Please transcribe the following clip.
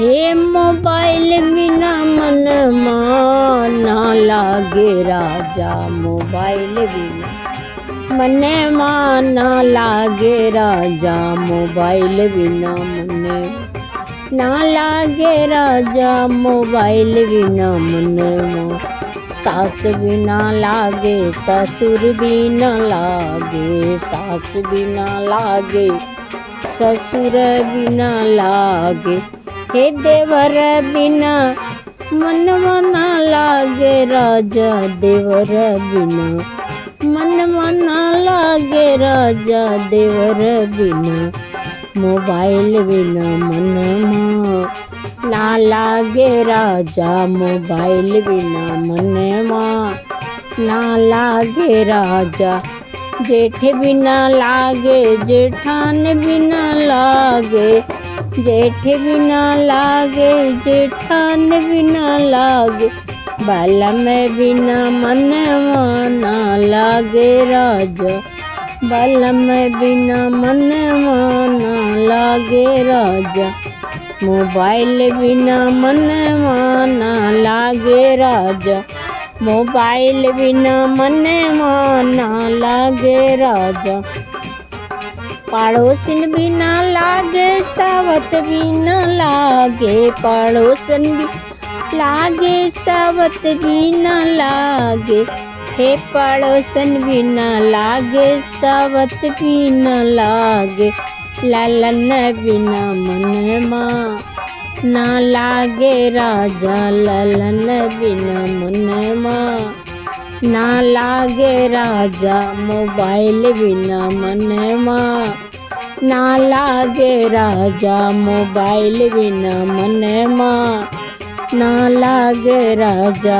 हे mobile बिना मन ना लागे राजा, मोबाइल बिना मन ना लागे राजा, मोबाइल बिना मन ना लागे राजा, मोबाइल बिना मन। सास बिना लागे ससुर बिना लागे, सास बिना लागे ससुर बिना लागे, हे देवर बिना मन ना लागे राजा, देवर बिना मन ना लागे राजा, देवर बिना मोबाइल बिना मन ना लागे राजा, मोबाइल बिना मन ना लागे राजा। जेठ बिना लागे जेठान बिना लागे, जेठ बिना लागे जेठान बिना लागे, बालम बिना मन ना लागे राजा, बालम बिना मन ना लागे राजा, मोबाइल बिना मन ना लागे राजा, मोबाइल बिना मन ना लागे राजा। पड़ोसन बिना लागे सावत बिना लागे, पड़ोसन भी लागे सावत बिना लागे, हे पड़ोसन बिना लागे सावत बिना लागे, लालन बिना मन ना लागे राजा, लालन बिना मन ना लागे राजा, मोबाइल बिना मन ना लागे राजा, मोबाइल बिना मन ना लागे राजा।